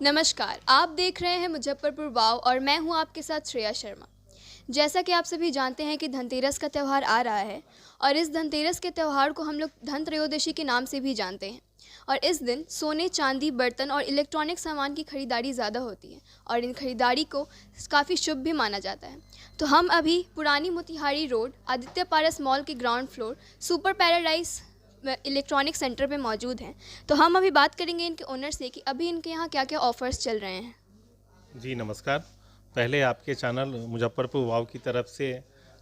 नमस्कार, आप देख रहे हैं मुजफ्फरपुर वाव और मैं हूं आपके साथ श्रेया शर्मा। जैसा कि आप सभी जानते हैं कि धनतेरस का त्यौहार आ रहा है और इस धनतेरस के त्यौहार को हम लोग धन त्रयोदशी के नाम से भी जानते हैं। और इस दिन सोने, चांदी, बर्तन और इलेक्ट्रॉनिक सामान की खरीदारी ज़्यादा होती है और इन खरीदारी को काफ़ी शुभ भी माना जाता है। तो हम अभी पुरानी मोतिहारी रोड आदित्य पारस मॉल के ground floor super paradise electronic centre पे मौजूद हैं। तो हम अभी बात करेंगे इनके ओनर से कि अभी इनके यहाँ क्या क्या ऑफ़र्स चल रहे हैं। जी नमस्कार। पहले आपके चैनल मुजफ्फरपुर वाव की तरफ से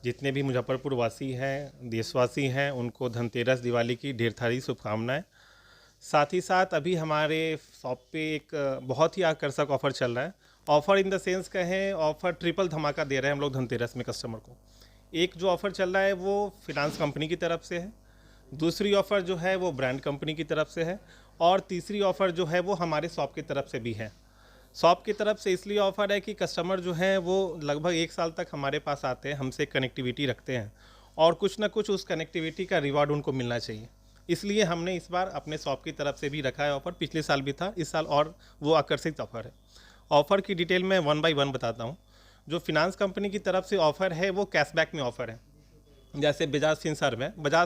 जितने भी मुजफ्फरपुर वासी हैं, देशवासी हैं, उनको धनतेरस, दिवाली की ढेर सारी शुभकामनाएँ। साथ ही साथ अभी हमारे शॉप पे एक बहुत ही आकर्षक ऑफ़र चल रहा है। ऑफ़र इन द सेंस कहें, ऑफ़र ट्रिपल धमाका दे रहे हैं हम लोग धनतेरस में कस्टमर को। एक जो ऑफ़र चल रहा है वो फिनांस कंपनी की तरफ से है, दूसरी ऑफ़र जो है वो ब्रांड कंपनी की तरफ से है, और तीसरी ऑफ़र जो है वो हमारे शॉप की तरफ से भी है। शॉप की तरफ से इसलिए ऑफ़र है कि कस्टमर जो हैं वो लगभग 1 साल तक हमारे पास आते हैं, हमसे कनेक्टिविटी रखते हैं और कुछ ना कुछ उस कनेक्टिविटी का रिवॉर्ड उनको मिलना चाहिए। इसलिए हमने इस बार अपने शॉप की तरफ से भी रखा है ऑफ़र। पिछले साल भी था, इस साल और वो आकर्षित ऑफ़र है। ऑफ़र की डिटेल मैं 1 बाय 1 बताता हूँ। जो फिनांस कंपनी की तरफ से ऑफ़र है वो कैशबैक में ऑफ़र है। जैसे बजाज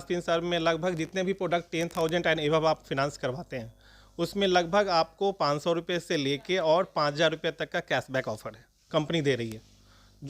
फिनसर्व में लगभग जितने भी प्रोडक्ट 10,000 एंड एबव आप फिनांस करवाते हैं, उसमें लगभग आपको 500 रुपये से लेके और 5,000 रुपये तक का कैशबैक ऑफ़र है, कंपनी दे रही है।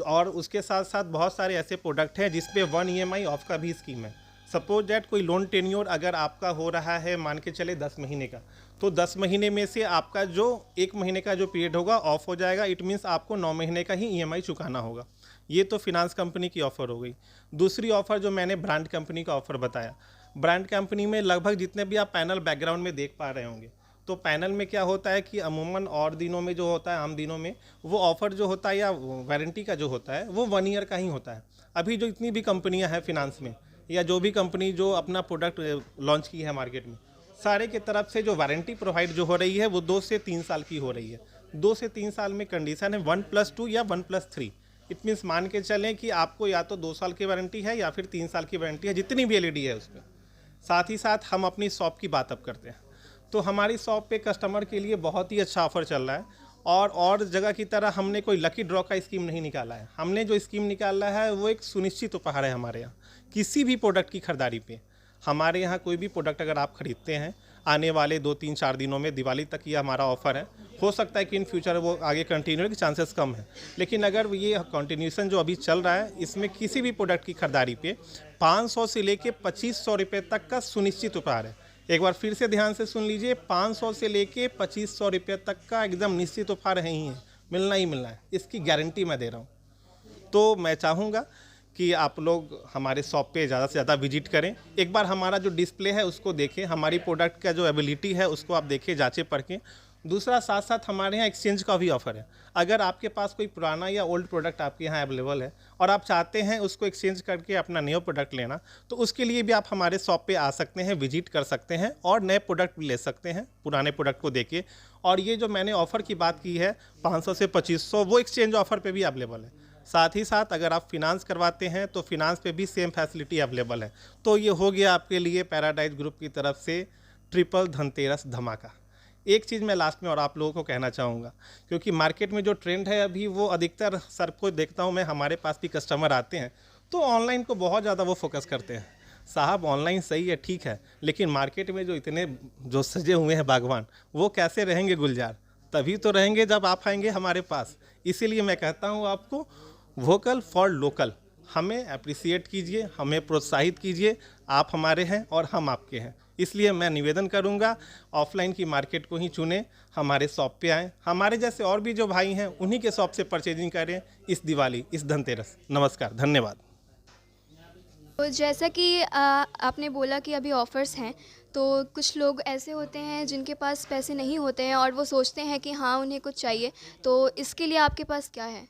और उसके साथ साथ बहुत सारे ऐसे प्रोडक्ट हैं जिस पे 1 EMI ऑफ का भी स्कीम है। सपोज दैट कोई लोन टेन्योर अगर आपका हो रहा है, मान के चले 10 महीने का, तो 10 महीने में से आपका जो 1 महीने का जो पीरियड होगा ऑफ हो जाएगा। इट मीन्स आपको 9 महीने का ही EMI चुकाना होगा। ये तो फिनांस कंपनी की ऑफ़र हो गई। दूसरी ऑफ़र जो मैंने ब्रांड कंपनी का ऑफ़र बताया, ब्रांड कंपनी में लगभग जितने भी आप पैनल बैकग्राउंड में देख पा रहे होंगे, तो पैनल में क्या होता है कि अमूमन और दिनों में जो होता है, आम दिनों में वो ऑफ़र जो होता है या वारंटी का जो होता है वो 1 ईयर का ही होता है। अभी जो इतनी भी कंपनियां हैं फिनांस में, या जो भी कंपनी जो अपना प्रोडक्ट लॉन्च की है मार्केट में, सारे की तरफ से जो वारंटी प्रोवाइड जो हो रही है वो 2 से 3 साल की हो रही है। 2 से 3 साल में कंडीशन है 1+2 या 1+3। इट मीन्स मान के चलें कि आपको या तो 2 साल की वारंटी है या फिर 3 साल की वारंटी है, जितनी भी LED है उसमें। साथ ही साथ हम अपनी शॉप की बात अब करते हैं, तो हमारी शॉप पे कस्टमर के लिए बहुत ही अच्छा ऑफ़र चल रहा है। और जगह की तरह हमने कोई लकी ड्रॉ का स्कीम नहीं निकाला है। हमने जो स्कीम निकाला है वो एक सुनिश्चित उपहार है हमारे यहाँ। किसी भी प्रोडक्ट की खरीदारी पे हमारे यहाँ कोई भी प्रोडक्ट अगर आप खरीदते हैं, आने वाले 2-3-4 दिनों में, दिवाली तक ये हमारा ऑफ़र है। हो सकता है कि इन फ्यूचर वो आगे कंटिन्यू के चांसेस कम है, लेकिन अगर ये कंटिन्यूशन जो अभी चल रहा है, इसमें किसी भी प्रोडक्ट की खरीदारी पे 500 से लेके 2500 रुपये तक का सुनिश्चित उपहार है। एक बार फिर से ध्यान से सुन लीजिए, 500 से लेके 2500 रुपये तक का एकदम निश्चित उपहार है ही है, मिलना ही मिलना है, इसकी गारंटी मैं दे रहा हूँ। तो मैं चाहूँगा कि आप लोग हमारे शॉप पे ज़्यादा से ज़्यादा विजिट करें। एक बार हमारा जो डिस्प्ले है उसको देखें, हमारी प्रोडक्ट का जो एबिलिटी है उसको आप देखें, जांचें परखें। दूसरा, साथ साथ हमारे यहाँ एक्सचेंज का भी ऑफ़र है। अगर आपके पास कोई पुराना या ओल्ड प्रोडक्ट आपके यहाँ अवेलेबल है और आप चाहते हैं उसको एक्सचेंज करके अपना न्यू प्रोडक्ट लेना, तो उसके लिए भी आप हमारे शॉप पे आ सकते हैं, विजिट कर सकते हैं और नए प्रोडक्ट भी ले सकते हैं पुराने प्रोडक्ट को देके। और ये जो मैंने ऑफ़र की बात की है 500 से 2500, वो एक्सचेंज ऑफ़र पे भी अवेलेबल है। साथ ही साथ अगर आप फिनांस करवाते हैं तो फिनांस पे भी सेम फैसिलिटी अवेलेबल है। तो ये हो गया आपके लिए पैराडाइज ग्रुप की तरफ से ट्रिपल धनतेरस धमाका। एक चीज़ मैं लास्ट में और आप लोगों को कहना चाहूँगा, क्योंकि मार्केट में जो ट्रेंड है अभी, वो अधिकतर सर को देखता हूँ मैं, हमारे पास भी कस्टमर आते हैं तो ऑनलाइन को बहुत ज़्यादा वो फोकस करते हैं। साहब ऑनलाइन सही है, ठीक है, लेकिन मार्केट में जो इतने जो सजे हुए हैं बागवान, वो कैसे रहेंगे गुलजार? तभी तो रहेंगे जब आप आएंगे हमारे पास। इसीलिए मैं कहता हूँ आपको, वोकल फॉर लोकल, हमें अप्रिसिएट कीजिए, हमें प्रोत्साहित कीजिए। आप हमारे हैं और हम आपके हैं। इसलिए मैं निवेदन करूंगा, ऑफलाइन की मार्केट को ही चुनें, हमारे शॉप पे आएँ। हमारे जैसे और भी जो भाई हैं उन्हीं के शॉप से परचेजिंग करें इस दिवाली, इस धनतेरस। नमस्कार, धन्यवाद। तो जैसा कि आपने बोला कि अभी ऑफ़र्स हैं, तो कुछ लोग ऐसे होते हैं जिनके पास पैसे नहीं होते हैं और वो सोचते हैं कि हाँ उन्हें कुछ चाहिए, तो इसके लिए आपके पास क्या है?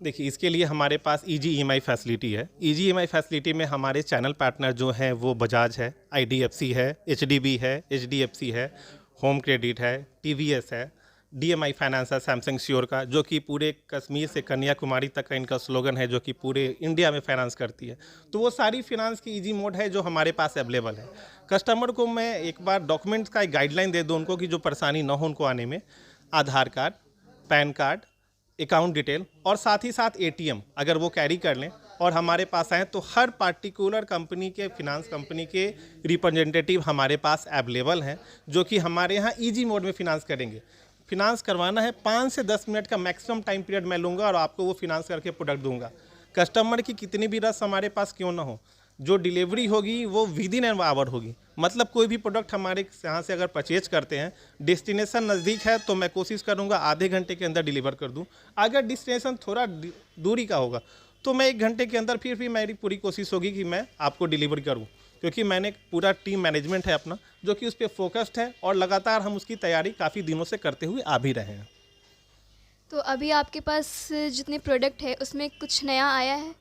देखिए, इसके लिए हमारे पास ईजी ईएमआई फैसिलिटी है। ईजी ईएमआई फैसिलिटी में हमारे चैनल पार्टनर जो हैं वो बजाज है, आईडीएफसी है, एचडीबी है, एचडीएफसी है, होम क्रेडिट है, टीवीएस है, डीएमआई फाइनेंस है, सैमसंग श्योर का, जो कि पूरे कश्मीर से कन्याकुमारी तक का इनका स्लोगन है, जो कि पूरे इंडिया में फाइनेंस करती है। तो वो सारी फिनांस की ईजी मोड है जो हमारे पास अवेलेबल है। कस्टमर को मैं एक बार डॉक्यूमेंट्स का एक गाइडलाइन दे दूँ उनको, कि जो परेशानी ना हो उनको आने में। Aadhaar card, PAN card, account detail और साथ ही साथ एटीएम अगर वो कैरी कर लें और हमारे पास आएँ तो हर पार्टिकुलर कंपनी के, फिनांस कंपनी के रिप्रेजेंटेटिव हमारे पास अवेलेबल हैं, जो कि हमारे यहाँ ईजी मोड में फिनांस करेंगे। फिनांस करवाना है 5 से 10 मिनट का मैक्सिमम टाइम पीरियड मैं लूँगा और आपको वो फिनांस करके प्रोडक्ट दूंगा। कस्टमर की कितनी भी रस हमारे पास क्यों ना हो, जो डिलीवरी होगी वो विद इन एन आवर होगी। मतलब कोई भी प्रोडक्ट हमारे यहाँ से अगर परचेज करते हैं, डेस्टिनेशन नज़दीक है तो मैं कोशिश करूँगा आधे घंटे के अंदर डिलीवर कर दूँ। अगर डेस्टिनेशन थोड़ा दूरी का होगा तो मैं 1 घंटे के अंदर फिर भी मेरी पूरी कोशिश होगी कि मैं आपको डिलीवर करूँ, क्योंकि मैंने पूरा टीम मैनेजमेंट है अपना जो कि उस पर फोकस्ड है और लगातार हम उसकी तैयारी काफ़ी दिनों से करते हुए आ भी रहे हैं। तो अभी आपके पास जितने प्रोडक्ट है उसमें कुछ नया आया है?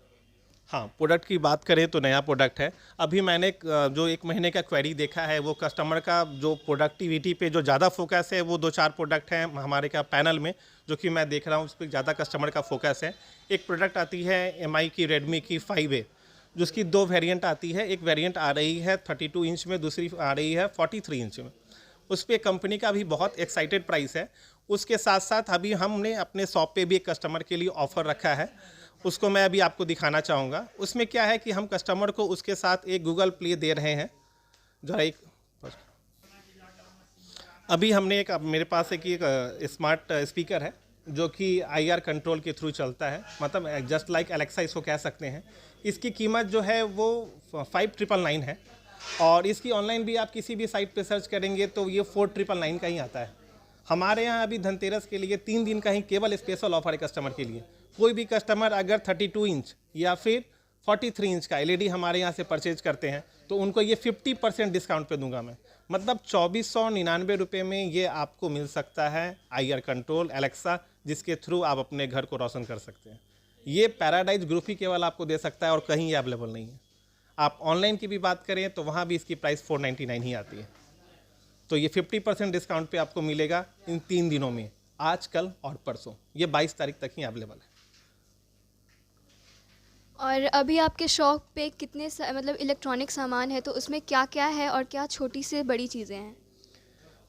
हाँ, प्रोडक्ट की बात करें तो नया प्रोडक्ट है। अभी मैंने जो 1 महीने का क्वेरी देखा है वो कस्टमर का जो प्रोडक्टिविटी पे जो ज़्यादा फोकस है वो 2-4 प्रोडक्ट हैं हमारे का पैनल में, जो कि मैं देख रहा हूँ उस पर ज़्यादा कस्टमर का फोकस है। एक प्रोडक्ट आती है एमआई की रेडमी की 5A, जिसकी 2 वेरिएंट आती है। एक वेरिएंट आ रही है 32 इंच में, दूसरी आ रही है 43 इंच में। उस पर कंपनी का भी बहुत एक्साइटेड प्राइस है। उसके साथ साथ अभी हमने अपने शॉप पे भी एक कस्टमर के लिए ऑफ़र रखा है, उसको मैं अभी आपको दिखाना चाहूँगा। उसमें क्या है कि हम कस्टमर को उसके साथ एक गूगल प्ले दे रहे हैं। जरा एक अभी हमने एक मेरे पास एक स्मार्ट स्पीकर है जो कि आईआर कंट्रोल के थ्रू चलता है, मतलब जस्ट लाइक एलेक्सा इसको कह सकते हैं। इसकी कीमत जो है वो 5999 है और इसकी ऑनलाइन भी आप किसी भी साइट पे सर्च करेंगे तो ये 4999 का ही आता है। हमारे यहाँ अभी धनतेरस के लिए 3 दिन का ही केवल स्पेशल ऑफर है कस्टमर के लिए। कोई भी कस्टमर अगर 32 इंच या फिर 43 इंच का एलईडी हमारे यहाँ से परचेज करते हैं तो उनको ये 50% डिस्काउंट पे दूंगा मैं। मतलब 2499 रुपये में ये आपको मिल सकता है आईआर कंट्रोल एलेक्सा, जिसके थ्रू आप अपने घर को रोशन कर सकते हैं। ये पैराडाइज ग्रुप ही केवल आपको दे सकता है और कहीं ये अवेलेबल नहीं है। आप ऑनलाइन की भी बात करें तो वहाँ भी इसकी प्राइस 499 ही आती है। तो ये 50% डिस्काउंट पे आपको मिलेगा इन 3 दिनों में, आज, कल और परसों। ये 22 तारीख तक ही अवेलेबल है। और अभी आपके शॉप पे कितने मतलब इलेक्ट्रॉनिक सामान है, तो उसमें क्या क्या है और क्या छोटी से बड़ी चीज़ें हैं?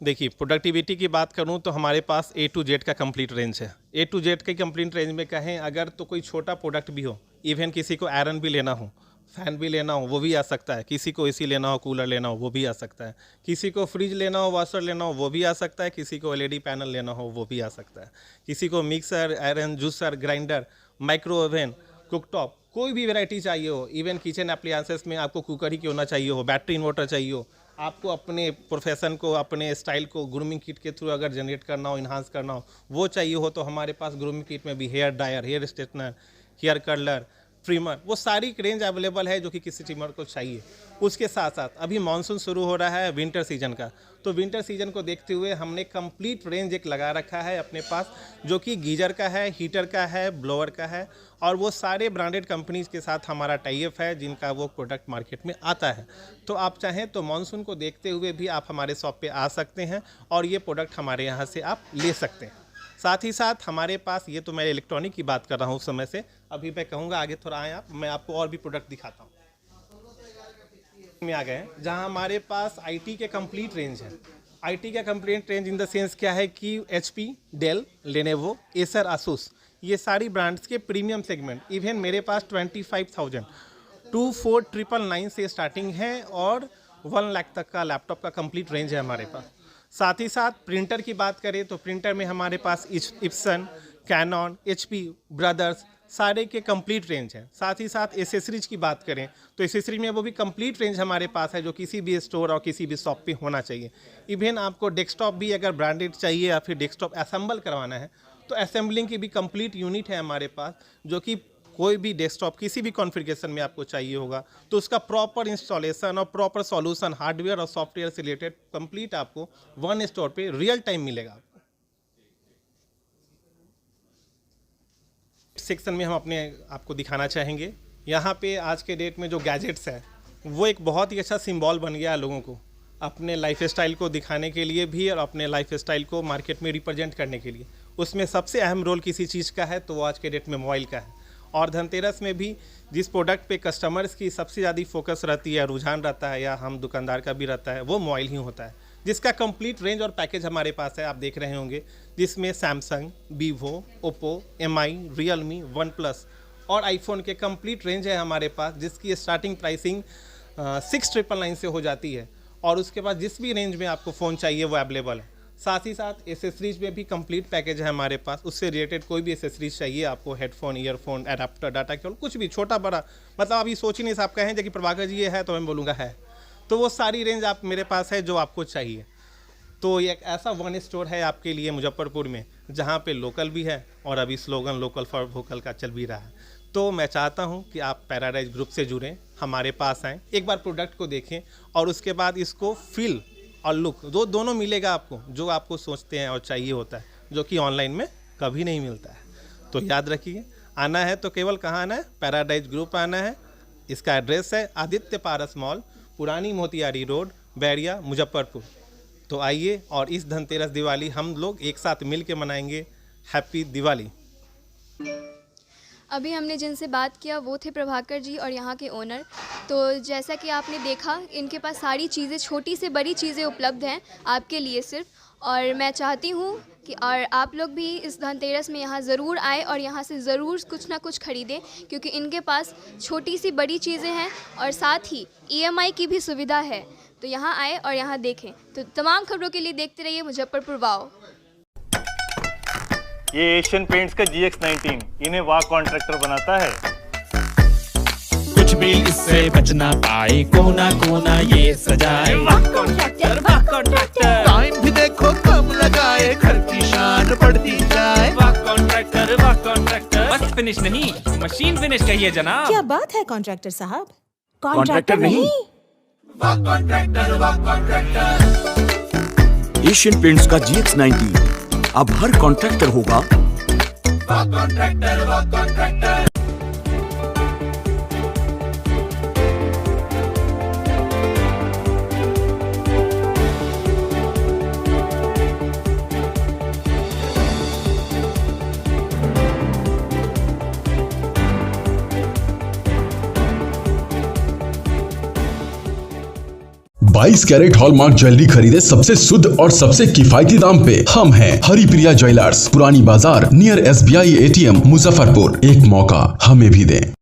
देखिए, प्रोडक्टिविटी की बात करूं तो हमारे पास A to Z का कंप्लीट रेंज है। A to Z के कंप्लीट रेंज में कहें अगर तो कोई छोटा प्रोडक्ट भी हो, इवन किसी को आयरन भी लेना हो, फैन भी लेना हो वो भी आ सकता है, किसी को एसी लेना हो, कूलर लेना हो वो भी आ सकता है, किसी को फ्रिज लेना हो, वॉशर लेना हो वो भी आ सकता है, किसी को एलईडी पैनल लेना हो वो भी आ सकता है, किसी को mixer, iron, juicer, grinder, micro oven, cooktop, कोई भी वैरायटी चाहिए हो। इवन किचन एप्लायंसेस में आपको कुकर ही क्यों ना चाहिए हो, बैटरी इन्वर्टर चाहिए हो, आपको अपने प्रोफेशन को, अपने स्टाइल को ग्रूमिंग किट के थ्रू अगर जनरेट करना हो, इन्हांस करना हो, वो चाहिए हो तो हमारे पास ग्रूमिंग किट में भी hair dryer, hair straightener, hair curler, trimmer, वो सारी रेंज अवेलेबल है जो कि किसी ट्रिमर को चाहिए। उसके साथ साथ अभी मानसून शुरू हो रहा है विंटर सीजन का, तो विंटर सीजन को देखते हुए हमने कंप्लीट रेंज एक लगा रखा है अपने पास, जो कि गीजर का है, हीटर का है, ब्लोअर का है, और वो सारे ब्रांडेड कंपनीज के साथ हमारा टाई अप है जिनका वो प्रोडक्ट मार्केट में आता है। तो आप चाहें तो मानसून को देखते हुए भी आप हमारे शॉप पे आ सकते हैं और ये प्रोडक्ट हमारे यहाँ से आप ले सकते हैं। साथ ही साथ हमारे पास, ये तो मैं इलेक्ट्रॉनिक की बात कर रहा हूँ उस समय से, अभी मैं कहूँगा आगे थोड़ा आए आप, मैं आपको और भी प्रोडक्ट दिखाता हूँ। में आ गए हैं जहाँ हमारे पास आईटी के कंप्लीट रेंज है। आईटी का complete range in the sense क्या है कि HP, Dell, Lenovo, Acer, Asus, ये सारी ब्रांड्स के प्रीमियम सेगमेंट, इवन मेरे पास 25,000 24,999 से स्टार्टिंग है और 1 लाख तक का लैपटॉप का कंप्लीट रेंज है हमारे पास। साथ ही साथ प्रिंटर की बात करें तो प्रिंटर में हमारे पास इप्सन, कैनन, HP, ब्रदर्स, सारे के कंप्लीट रेंज है। साथ ही साथ एसेसरीज की बात करें तो एसेसरी में वो भी कंप्लीट रेंज हमारे पास है जो किसी भी स्टोर और किसी भी शॉप पे होना चाहिए। इवन आपको डेस्कटॉप भी अगर ब्रांडेड चाहिए या फिर डेस्कटॉप असेंबल करवाना है तो असेंबलिंग की भी कंप्लीट यूनिट है हमारे पास, जो कि कोई भी डेस्कटॉप किसी भी कॉन्फ़िगरेशन में आपको चाहिए होगा तो उसका प्रॉपर इंस्टॉलेशन और प्रॉपर सॉल्यूशन हार्डवेयर और सॉफ्टवेयर से रिलेटेड कंप्लीट आपको वन स्टोर पे रियल टाइम मिलेगा। सेक्शन में हम अपने आपको दिखाना चाहेंगे, यहाँ पे आज के डेट में जो गैजेट्स है वो एक बहुत ही अच्छा सिंबल बन गया है लोगों को, अपने लाइफ स्टाइल को दिखाने के लिए भी और अपने लाइफ स्टाइल को मार्केट में रिप्रेजेंट करने के लिए। उसमें सबसे अहम रोल किसी चीज़ का है तो वो आज के डेट में मोबाइल का है। और धनतेरस में भी जिस प्रोडक्ट पे कस्टमर्स की सबसे ज़्यादा फोकस रहती है, रुझान रहता है या हम दुकानदार का भी रहता है, वो मोबाइल ही होता है। जिसका कंप्लीट रेंज और पैकेज हमारे पास है, आप देख रहे होंगे, जिसमें Samsung, Vivo, Oppo, MI, Realme, one plus और आईफोन के कंप्लीट रेंज है हमारे पास, जिसकी स्टार्टिंग प्राइसिंग 6,999 से हो जाती है। और उसके बाद जिस भी रेंज में आपको फ़ोन चाहिए वो अवेलेबल है। साथ ही साथ एसेसरीज में भी कंप्लीट पैकेज है हमारे पास, उससे रिलेटेड कोई भी एसेसरीज चाहिए आपको, headphone, earphone, adapter, data cable, कुछ भी छोटा बड़ा, मतलब आप ये सोच ही नहीं, आप कहें कि प्रभाकर जी ये है तो मैं बोलूँगा है, तो वो सारी रेंज आप मेरे पास है जो आपको चाहिए। तो ये एक ऐसा वन स्टोर है आपके लिए मुजफ्फरपुर में, जहाँ पे लोकल भी है और अभी स्लोगन लोकल फॉर वोकल का चल भी रहा है। तो मैं चाहता हूँ कि आप पैराडाइज ग्रुप से जुड़ें, हमारे पास आएँ, एक बार प्रोडक्ट को देखें और उसके बाद इसको फील और लुक दोनों मिलेगा आपको, जो आपको सोचते हैं और चाहिए होता है, जो कि ऑनलाइन में कभी नहीं मिलता है। तो याद रखिए, आना है तो केवल कहाँ आना है, पैराडाइज ग्रुप आना है। इसका एड्रेस है आदित्य पारस मॉल, पुरानी मोतियारी रोड, बैरिया, मुजफ्फरपुर। तो आइए और इस धनतेरस दिवाली हम लोग एक साथ मिल के मनाएंगे। हैप्पी दिवाली। अभी हमने जिनसे बात किया वो थे प्रभाकर जी और यहाँ के ओनर। तो जैसा कि आपने देखा, इनके पास सारी चीज़ें, छोटी से बड़ी चीज़ें उपलब्ध हैं आपके लिए सिर्फ। और मैं चाहती हूँ कि और आप लोग भी इस धनतेरस में यहाँ ज़रूर आए और यहाँ से ज़रूर कुछ ना कुछ ख़रीदें, क्योंकि इनके पास छोटी सी बड़ी चीज़ें हैं और साथ ही EMI की भी सुविधा है। तो यहाँ आए और यहाँ देखें। तो तमाम खबरों के लिए देखते रहिए मुजफ्फरपुर वाव। ये एशियन पेंट्स का GX19 इन्हें वाह कॉन्ट्रैक्टर बनाता है। कुछ भी इससे बच ना पाए, कोना कोना ये सजाए। वाह कॉन्ट्रैक्टर, वाह कॉन्ट्रैक्टर। टाइम भी देखो कम लगाए, घर की शान बढ़ती जाए। वाह कॉन्ट्रैक्टर, वाह कॉन्ट्रैक्टर। बस फिनिश नहीं, मशीन फिनिश कहिए जनाब। क्या बात है कॉन्ट्रैक्टर साहब? कॉन्ट्रैक्टर नहीं, वाह कॉन्ट्रैक्टर, वाह कॉन्ट्रैक्टर। एशियन पेंट्स का GX19 अब हर कॉन्ट्रैक्टर होगा वाह कॉन्ट्रैक्टर, वाह कॉन्ट्रैक्टर। बाईस कैरेट हॉलमार्क ज्वेलरी खरीदे सबसे शुद्ध और सबसे किफायती दाम पे। हम हैं हरिप्रिया ज्वेलर्स, पुरानी बाजार, नियर SBI ATM, मुजफ्फरपुर। एक मौका हमें भी दें।